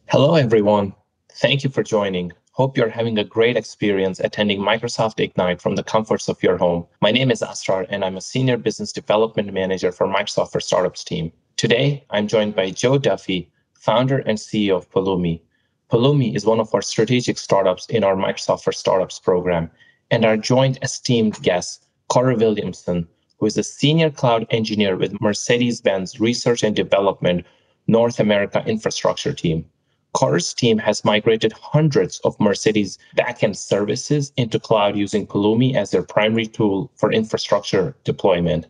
Hello, everyone. Thank you for joining. Hope you're having a great experience attending Microsoft Ignite from the comforts of your home. My name is Asrar, and I'm a Senior Business Development Manager for Microsoft for Startups team. Today, I'm joined by Joe Duffy, founder and CEO of Pulumi. Pulumi is one of our strategic startups in our Microsoft for Startups program, and our joint esteemed guest, Cora Williamson, who is a senior cloud engineer with Mercedes-Benz Research and Development North America infrastructure team. Cora's team has migrated hundreds of Mercedes backend services into cloud using Pulumi as their primary tool for infrastructure deployment.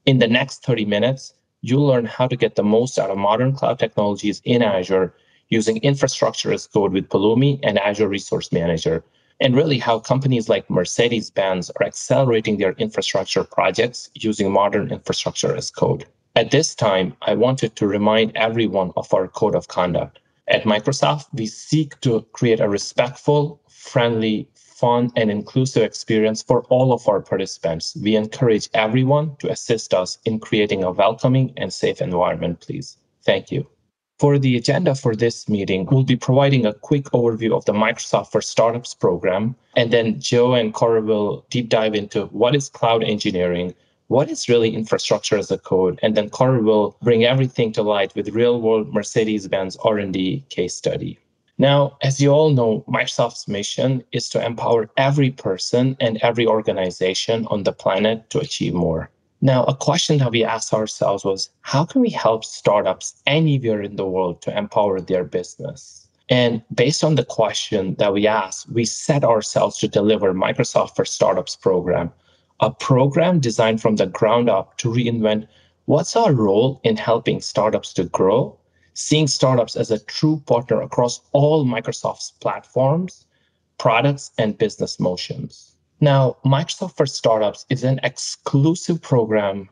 In the next 30 minutes, you'll learn how to get the most out of modern cloud technologies in Azure using infrastructure as code with Pulumi and Azure Resource Manager, and really how companies like Mercedes-Benz are accelerating their infrastructure projects using modern infrastructure as code. At this time, I wanted to remind everyone of our code of conduct. At Microsoft, we seek to create a respectful, friendly, fun, and inclusive experience for all of our participants. We encourage everyone to assist us in creating a welcoming and safe environment, please. Thank you. For the agenda for this meeting, we'll be providing a quick overview of the Microsoft for Startups program, and then Joe and Cora will deep dive into what is cloud engineering, what is really infrastructure as a code, and then Cora will bring everything to light with real-world Mercedes-Benz R&D case study. Now, as you all know, Microsoft's mission is to empower every person and every organization on the planet to achieve more. Now, a question that we asked ourselves was, how can we help startups anywhere in the world to empower their business? And based on the question that we asked, we set ourselves to deliver Microsoft for Startups program, a program designed from the ground up to reinvent what's our role in helping startups to grow, seeing startups as a true partner across all Microsoft's platforms, products, and business motions. Now, Microsoft for Startups is an exclusive program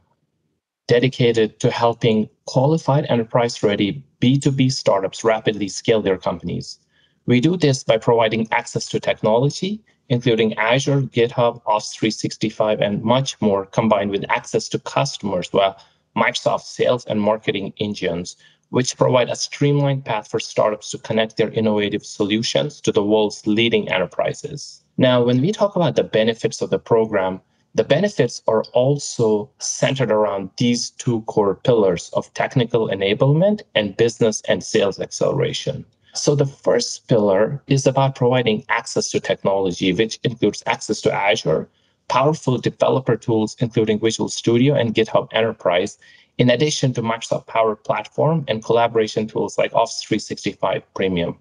dedicated to helping qualified enterprise-ready B2B startups rapidly scale their companies. We do this by providing access to technology, including Azure, GitHub, Office 365, and much more, combined with access to customers via Microsoft sales and marketing engines, which provide a streamlined path for startups to connect their innovative solutions to the world's leading enterprises. Now, when we talk about the benefits of the program, the benefits are also centered around these two core pillars of technical enablement and business and sales acceleration. So the first pillar is about providing access to technology, which includes access to Azure, powerful developer tools, including Visual Studio and GitHub Enterprise, in addition to Microsoft Power Platform and collaboration tools like Office 365 Premium.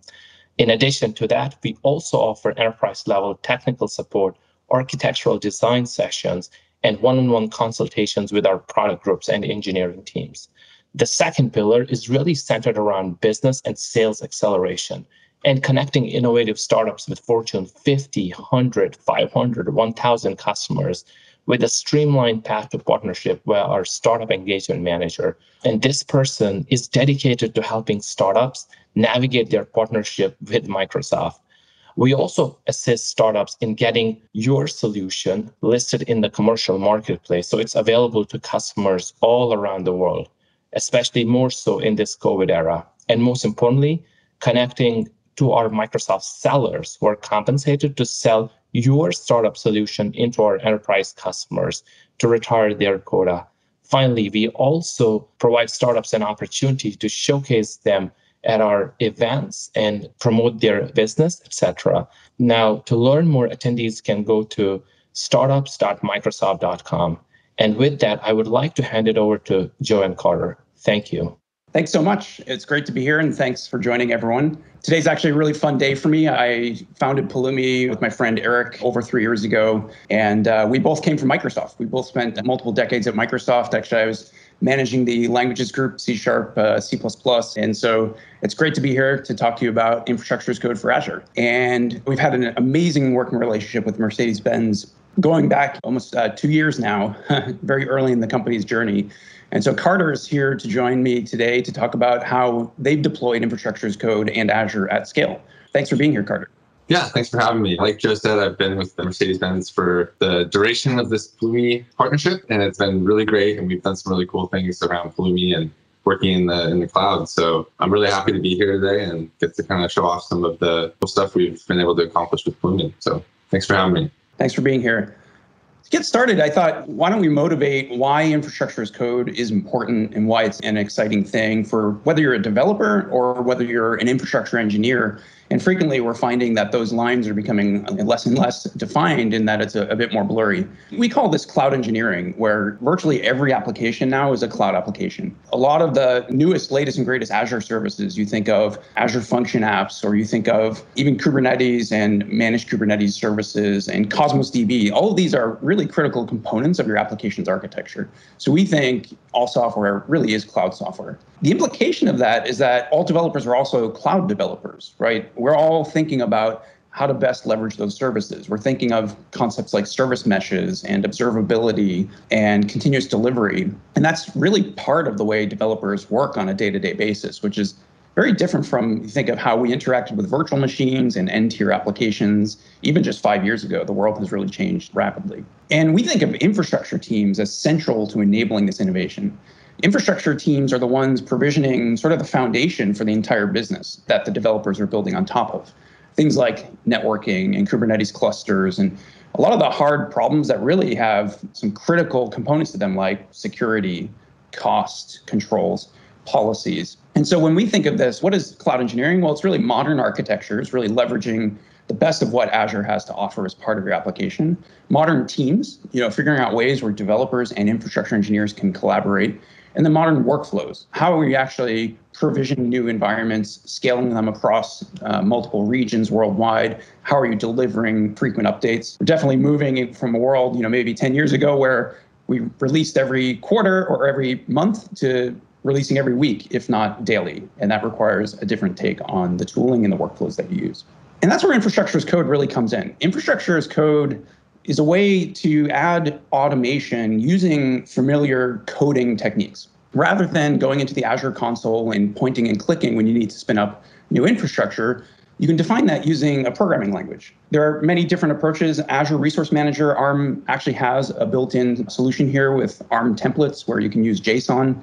In addition to that, we also offer enterprise-level technical support, architectural design sessions, and one-on-one consultations with our product groups and engineering teams. The second pillar is really centered around business and sales acceleration and connecting innovative startups with Fortune 50, 100, 500, 1,000 customers with a streamlined path to partnership via our startup engagement manager. And this person is dedicated to helping startups navigate their partnership with Microsoft. We also assist startups in getting your solution listed in the commercial marketplace so it's available to customers all around the world, especially more so in this COVID era. And most importantly, connecting to our Microsoft sellers who are compensated to sell your startup solution into our enterprise customers to retire their quota. Finally, we also provide startups an opportunity to showcase them at our events and promote their business, etc. Now, to learn more, attendees can go to startups.microsoft.com. And with that, I would like to hand it over to Joe and Carter. Thank you. Thanks so much. It's great to be here, and thanks for joining everyone. Today's actually a really fun day for me. I founded Pulumi with my friend Eric over 3 years ago, and we both came from Microsoft. We both spent multiple decades at Microsoft. Actually, I was managing the languages group, C#, C++. And so it's great to be here to talk to you about infrastructure as code for Azure. And we've had an amazing working relationship with Mercedes-Benz going back almost 2 years now, very early in the company's journey. And so Carter is here to join me today to talk about how they've deployed infrastructure as code and Azure at scale. Thanks for being here, Carter. Yeah, thanks for having me. Like Joe said, I've been with Mercedes-Benz for the duration of this Pulumi partnership, and it's been really great. And we've done some really cool things around Pulumi and working in the cloud. So I'm really happy to be here today and get to kind of show off some of the cool stuff we've been able to accomplish with Pulumi. So thanks for having me. Thanks for being here. To get started, I thought, why don't we motivate why infrastructure as code is important and why it's an exciting thing for whether you're a developer or whether you're an infrastructure engineer. And frequently, we're finding that those lines are becoming less and less defined and that it's a bit more blurry. We call this cloud engineering, where virtually every application now is a cloud application. A lot of the newest, latest, and greatest Azure services, you think of Azure Function Apps, or you think of even Kubernetes and managed Kubernetes services and Cosmos DB. All of these are really critical components of your application's architecture. So we think all software really is cloud software. The implication of that is that all developers are also cloud developers, right? We're all thinking about how to best leverage those services. We're thinking of concepts like service meshes and observability and continuous delivery. And that's really part of the way developers work on a day-to-day basis, which is very different from, you think of how we interacted with virtual machines and end-tier applications. Even just 5 years ago, the world has really changed rapidly. And we think of infrastructure teams as central to enabling this innovation. Infrastructure teams are the ones provisioning sort of the foundation for the entire business that the developers are building on top of. Things like networking and Kubernetes clusters and a lot of the hard problems that really have some critical components to them, like security, cost, controls, policies. And so when we think of this, what is cloud engineering? Well, it's really modern architecture. It's really leveraging the best of what Azure has to offer as part of your application. Modern teams, figuring out ways where developers and infrastructure engineers can collaborate. And the modern workflows. How are we actually provisioning new environments, scaling them across multiple regions worldwide? How are you delivering frequent updates? We're definitely moving from a world, maybe 10 years ago where we released every quarter or every month to releasing every week, if not daily. And that requires a different take on the tooling and the workflows that you use. And that's where infrastructure as code really comes in. Infrastructure as code is a way to add automation using familiar coding techniques. Rather than going into the Azure console and pointing and clicking when you need to spin up new infrastructure, you can define that using a programming language. There are many different approaches. Azure Resource Manager, ARM, actually has a built-in solution here with ARM templates where you can use JSON.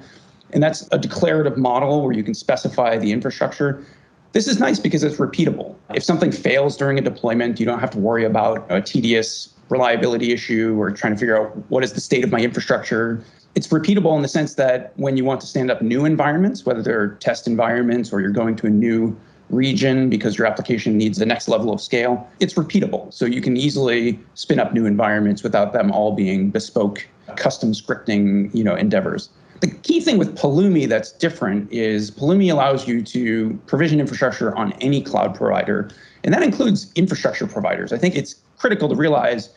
And that's a declarative model where you can specify the infrastructure. This is nice because it's repeatable. If something fails during a deployment, you don't have to worry about a tedious reliability issue or trying to figure out what is the state of my infrastructure. It's repeatable in the sense that when you want to stand up new environments, whether they're test environments or you're going to a new region because your application needs the next level of scale, it's repeatable. So you can easily spin up new environments without them all being bespoke, custom scripting, endeavors. The key thing with Pulumi that's different is Pulumi allows you to provision infrastructure on any cloud provider, and that includes infrastructure providers. I think it's critical to realize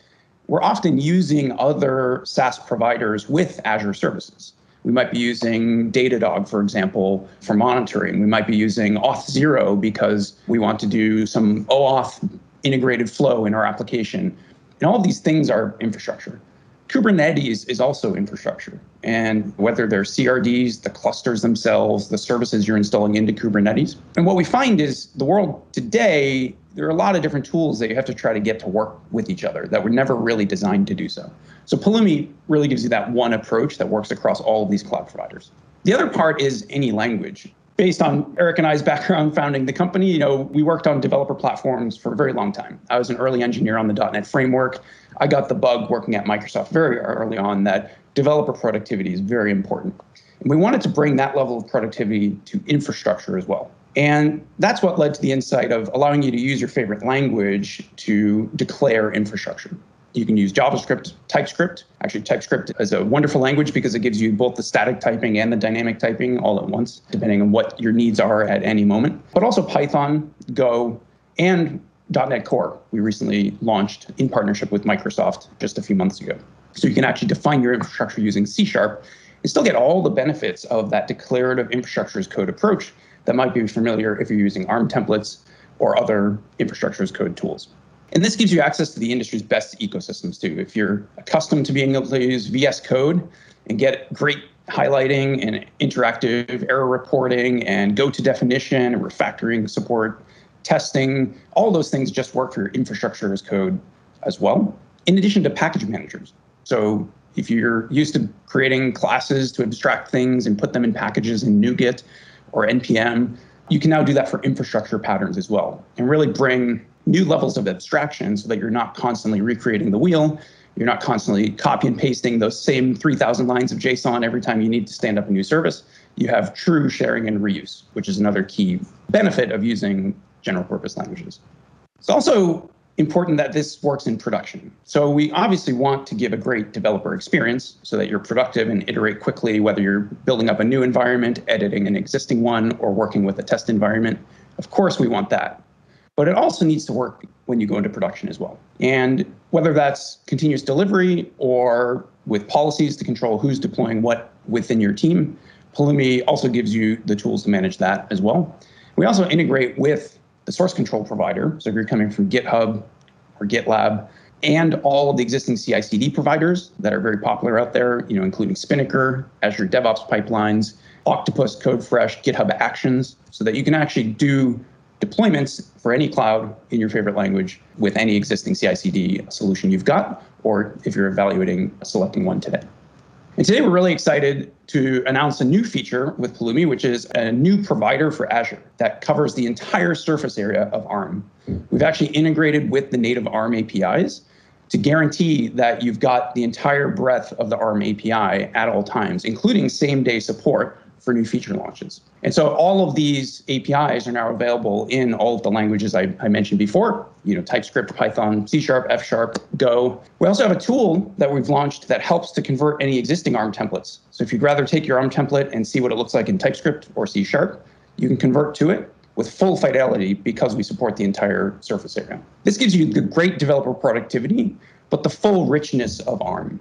we're often using other SaaS providers with Azure services. We might be using Datadog, for example, for monitoring. We might be using Auth0 because we want to do some OAuth integrated flow in our application. And all of these things are infrastructure. Kubernetes is also infrastructure. And whether they're CRDs, the clusters themselves, the services you're installing into Kubernetes. And what we find is the world today, there are a lot of different tools that you have to try to get to work with each other that were never really designed to do so. So Pulumi really gives you that one approach that works across all of these cloud providers. The other part is any language. Based on Eric and I's background founding the company, we worked on developer platforms for a very long time. I was an early engineer on the .NET framework. I got the bug working at Microsoft very early on that developer productivity is very important. And we wanted to bring that level of productivity to infrastructure as well. And that's what led to the insight of allowing you to use your favorite language to declare infrastructure. You can use JavaScript, TypeScript. Actually, TypeScript is a wonderful language because it gives you both the static typing and the dynamic typing all at once, depending on what your needs are at any moment. But also Python, Go, and .NET Core. We recently launched in partnership with Microsoft just a few months ago. So you can actually define your infrastructure using C# and still get all the benefits of that declarative infrastructure as code approach that might be familiar if you're using ARM templates or other infrastructure as code tools. And this gives you access to the industry's best ecosystems too. If you're accustomed to being able to use VS Code and get great highlighting and interactive error reporting and go to definition and refactoring support, testing, all those things just work for your infrastructure as code as well, in addition to package managers. So If you're used to creating classes to abstract things and put them in packages in NuGet or NPM, you can now do that for infrastructure patterns as well, and really bring new levels of abstraction so that you're not constantly recreating the wheel. You're not constantly copy and pasting those same 3,000 lines of JSON every time you need to stand up a new service. You have true sharing and reuse, which is another key benefit of using general purpose languages. It's also important that this works in production. So we obviously want to give a great developer experience so that you're productive and iterate quickly, whether you're building up a new environment, editing an existing one, or working with a test environment. Of course, we want that. But it also needs to work when you go into production as well. And whether that's continuous delivery or with policies to control who's deploying what within your team, Pulumi also gives you the tools to manage that as well. We also integrate with the source control provider. So if you're coming from GitHub or GitLab, and all of the existing CI/CD providers that are very popular out there, including Spinnaker, Azure DevOps pipelines, Octopus, CodeFresh, GitHub Actions, so that you can actually do deployments for any cloud in your favorite language with any existing CI/CD solution you've got, or if you're evaluating selecting one today. And today we're really excited to announce a new feature with Pulumi, which is a new provider for Azure that covers the entire surface area of ARM. We've actually integrated with the native ARM APIs to guarantee that you've got the entire breadth of the ARM API at all times, including same-day support for new feature launches. And so all of these APIs are now available in all of the languages I mentioned before, TypeScript, Python, C#, F#, Go. We also have a tool that we've launched that helps to convert any existing ARM templates. So if you'd rather take your ARM template and see what it looks like in TypeScript or C#, you can convert to it with full fidelity because we support the entire surface area. This gives you the great developer productivity, but the full richness of ARM.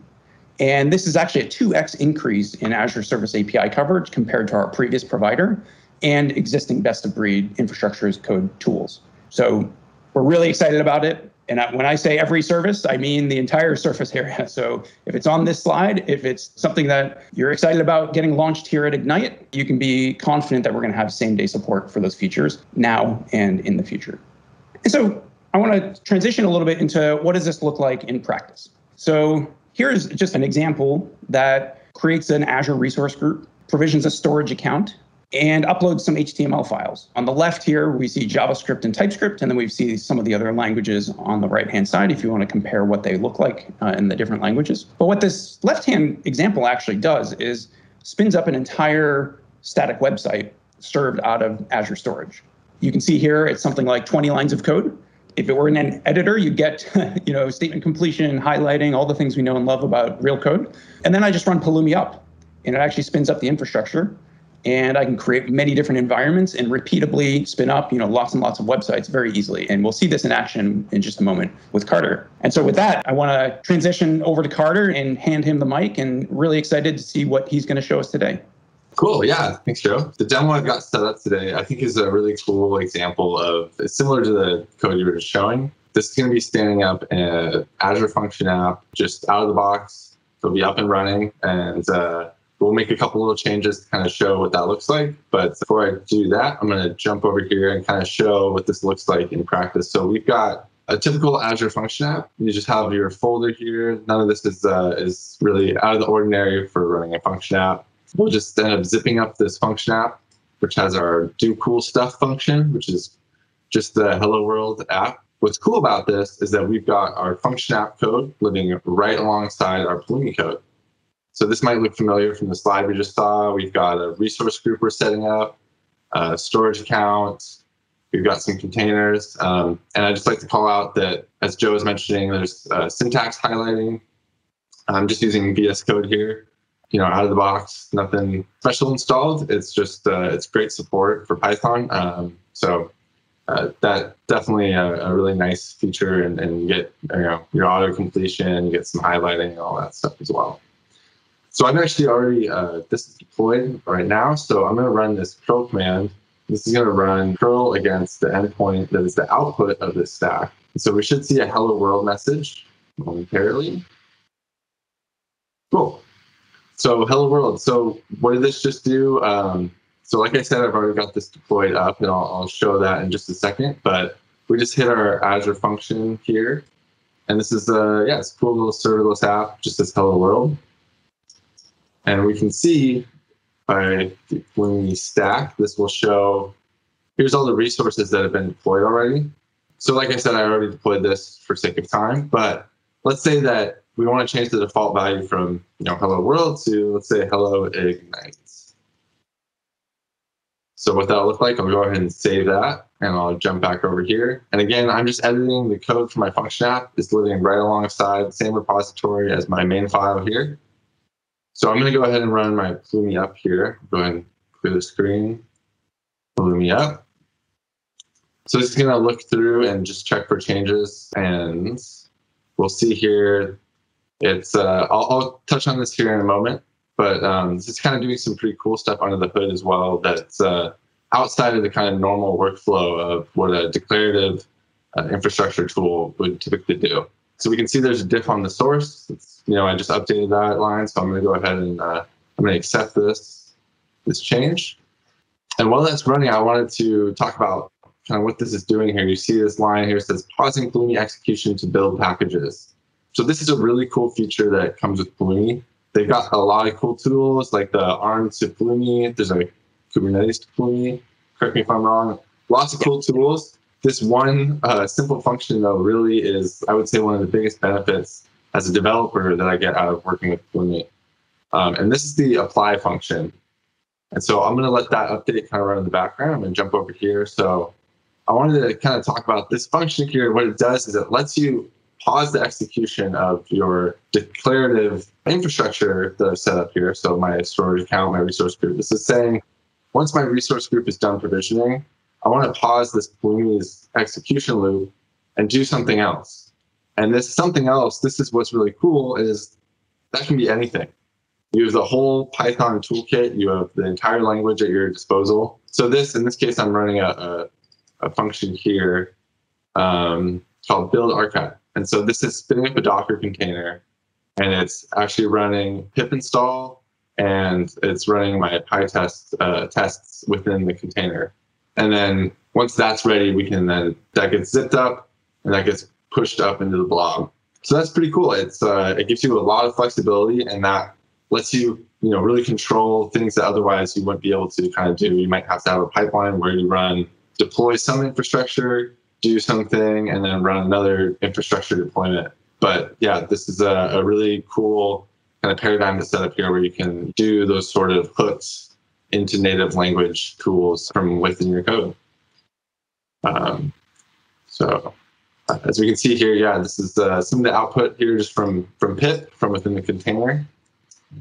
And this is actually a 2x increase in Azure Service API coverage compared to our previous provider and existing best-of-breed infrastructure as code tools. So we're really excited about it. And when I say every service, I mean the entire surface area. So if it's on this slide, if it's something that you're excited about getting launched here at Ignite, you can be confident that we're going to have same-day support for those features now and in the future. And so I want to transition a little bit into what does this look like in practice. So here's just an example that creates an Azure resource group, provisions a storage account, and uploads some HTML files. On the left here, we see JavaScript and TypeScript, and then we see some of the other languages on the right-hand side if you want to compare what they look like in the different languages. But what this left-hand example actually does is spins up an entire static website served out of Azure Storage. You can see here it's something like 20 lines of code. If it were in an editor, you'd get statement completion, highlighting, all the things we know and love about real code. And then I just run Pulumi up, and it actually spins up the infrastructure. And I can create many different environments and repeatably spin up lots and lots of websites very easily. And we'll see this in action in just a moment with Carter. And so with that, I want to transition over to Carter and hand him the mic, and really excited to see what he's going to show us today. Cool. Yeah. Thanks, Joe. The demo I've got set up today, I think is a really cool example of, it's similar to the code you were just showing. This is going to be standing up an Azure Function app just out of the box. It'll be up and running, and we'll make a couple little changes to kind of show what that looks like. But before I do that, I'm going to jump over here and kind of show what this looks like in practice. So we've got a typical Azure Function app. You just have your folder here. None of this is really out of the ordinary for running a function app. We'll just end up zipping up this function app, which has our do cool stuff function, which is just the Hello World app. What's cool about this is that we've got our function app code living right alongside our Pulumi code. So this might look familiar from the slide we just saw. We've got a resource group we're setting up, a storage account. We've got some containers. And I'd just like to call out that, as Joe was mentioning, there's syntax highlighting. I'm just using VS Code here. Out of the box, nothing special installed. It's just, it's great support for Python. So that definitely a really nice feature, and you get your auto completion, you get some highlighting and all that stuff as well. So I've actually already, this is deployed right now. So I'm going to run this curl command. This is going to run curl against the endpoint that is the output of this stack. And so we should see a hello world message momentarily. Cool. So hello world. So what did this just do? So like I said, I've already got this deployed up, and I'll show that in just a second. But we just hit our Azure function here. And this is, it's a cool little serverless app, just as hello world. And we can see by when we stack, this will show, here's all the resources that have been deployed already. So like I said, I already deployed this for sake of time, but let's say that we want to change the default value from hello world to, let's say, hello ignite. So what that'll look like, I'll go ahead and save that, and I'll jump back over here. And again, I'm just editing the code for my function app. It's living right alongside the same repository as my main file here. So I'm going to go ahead and run my Pulumi up here. Go ahead and clear the screen, Pulumi up. So this is going to look through and just check for changes. And we'll see here, it's, I'll touch on this here in a moment. But this is kind of doing some pretty cool stuff under the hood as well that's outside of the kind of normal workflow of what a declarative infrastructure tool would typically do. So we can see there's a diff on the source. It's, I just updated that line, so I'm going to go ahead and I'm going to accept this change. And while that's running, I wanted to talk about kind of what this is doing here. You see this line here says pausing Pulumi execution to build packages. So this is a really cool feature that comes with Pulumi. They've got a lot of cool tools like the ARM to Pulumi. There's a Kubernetes to Pulumi. Correct me if I'm wrong. Lots of cool tools. This one simple function, though, really is, I would say, one of the biggest benefits as a developer that I get out of working with Pulumi. And this is the apply function. And so I'm going to let that update kind of run in the background. I'm going to jump over here. So I wanted to kind of talk about this function here. What it does is it lets you pause the execution of your declarative infrastructure that I've set up here. So my storage account, my resource group. This is saying, once my resource group is done provisioning, I want to pause this Pulumi's execution loop and do something else. And this something else, this is what's really cool, is that can be anything. You have the whole Python toolkit. You have the entire language at your disposal. So this, in this case, I'm running a function here called build archive. And so this is spinning up a Docker container, and it's actually running pip install, and it's running my PyTest tests within the container. And then once that's ready, that gets zipped up, and that gets pushed up into the blob. So that's pretty cool. It gives you a lot of flexibility, and that lets you, really control things that otherwise you wouldn't be able to kind of do. You might have to have a pipeline where you deploy some infrastructure, do something, and then run another infrastructure deployment. But yeah, this is a really cool kind of paradigm to set up here where you can do those sort of hooks into native language tools from within your code. So as we can see here, yeah, this is some of the output here just from pip, from within the container.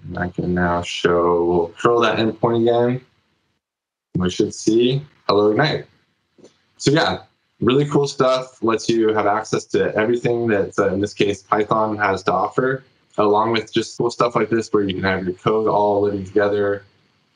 And I can now we'll curl that endpoint again. And we should see hello ignite. So yeah, really cool stuff. Lets you have access to everything that, in this case, Python has to offer, along with just cool stuff like this where you can have your code all living together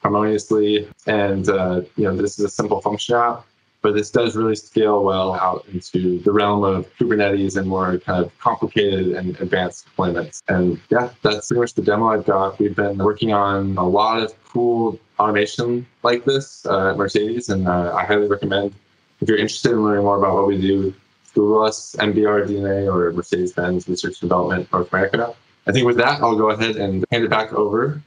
harmoniously. And this is a simple function app, but this does really scale well out into the realm of Kubernetes and more kind of complicated and advanced deployments. And yeah, that's pretty much the demo I've got. We've been working on a lot of cool automation like this at Mercedes, and I highly recommend, if you're interested in learning more about what we do, Google us, MBR or Mercedes-Benz Research and Development North America. I think with that, I'll go ahead and hand it back over.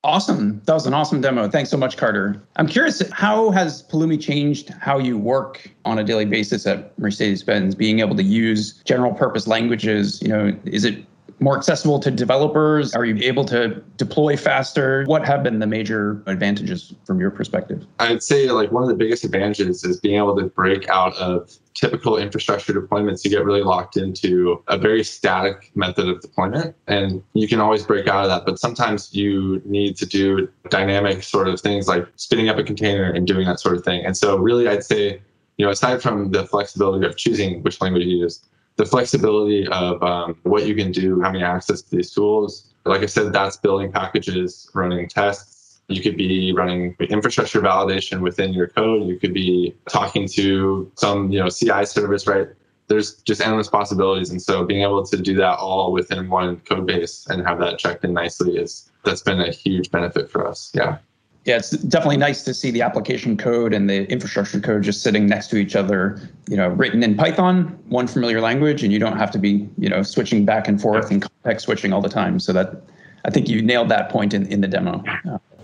Awesome. That was an awesome demo. Thanks so much, Carter. I'm curious, how has Pulumi changed how you work on a daily basis at Mercedes-Benz, being able to use general purpose languages? Is it more accessible to developers? Are you able to deploy faster? What have been the major advantages from your perspective? I'd say one of the biggest advantages is being able to break out of typical infrastructure deployments. You get really locked into a very static method of deployment, and you can always break out of that. But sometimes you need to do dynamic sort of things like spinning up a container and doing that sort of thing. And so really, I'd say, aside from the flexibility of choosing which language you use, the flexibility of what you can do, having access to these tools. Like I said, that's building packages, running tests. You could be running infrastructure validation within your code. You could be talking to some CI service, right? There's just endless possibilities. And so being able to do that all within one code base and have that checked in nicely that's been a huge benefit for us. Yeah. Yeah, it's definitely nice to see the application code and the infrastructure code just sitting next to each other, written in Python, one familiar language, and you don't have to be, switching back and forth and context switching all the time. So that I think you nailed that point in the demo.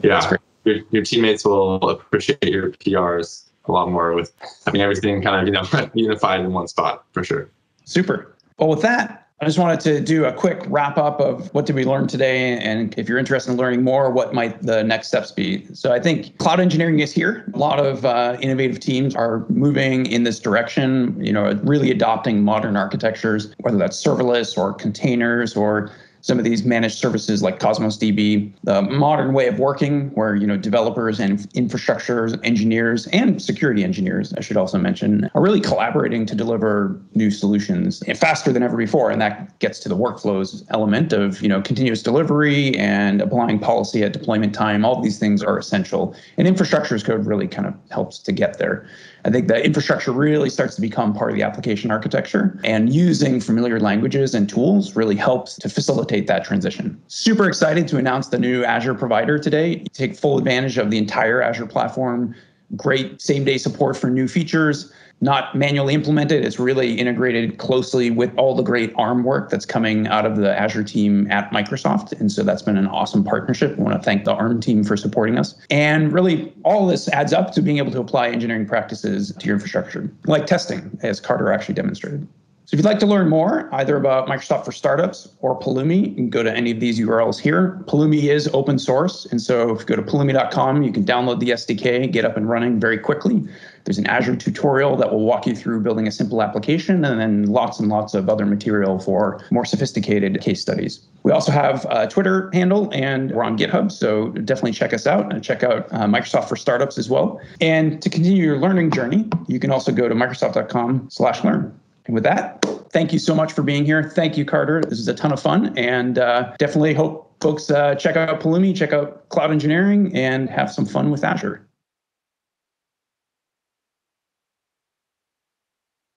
Yeah, your teammates will appreciate your PRs a lot more with having everything kind of, unified in one spot, for sure. Super. Well, with that, I just wanted to do a quick wrap up of what did we learn today, and if you're interested in learning more, what might the next steps be. So I think cloud engineering is here. A lot of innovative teams are moving in this direction, really adopting modern architectures, whether that's serverless or containers or some of these managed services like Cosmos DB, the modern way of working where, developers and infrastructure engineers and security engineers, I should also mention, are really collaborating to deliver new solutions faster than ever before. And that gets to the workflows element of, continuous delivery and applying policy at deployment time. All of these things are essential. And infrastructure as code really kind of helps to get there. I think the infrastructure really starts to become part of the application architecture, and using familiar languages and tools really helps to facilitate that transition. Super excited to announce the new Azure provider today. You take full advantage of the entire Azure platform, great same-day support for new features, not manually implemented. It's really integrated closely with all the great ARM work that's coming out of the Azure team at Microsoft. And so that's been an awesome partnership. I want to thank the ARM team for supporting us. And really, all this adds up to being able to apply engineering practices to your infrastructure, like testing, as Carter actually demonstrated. So if you'd like to learn more, either about Microsoft for Startups or Pulumi, you can go to any of these URLs here. Pulumi is open source. And so if you go to pulumi.com, you can download the SDK, get up and running very quickly. There's an Azure tutorial that will walk you through building a simple application, and then lots and lots of other material for more sophisticated case studies. We also have a Twitter handle, and we're on GitHub. So definitely check us out and check out Microsoft for Startups as well. And to continue your learning journey, you can also go to microsoft.com/learn. And with that, thank you so much for being here. Thank you, Carter. This is a ton of fun, and definitely hope folks check out Pulumi, check out cloud engineering, and have some fun with Azure.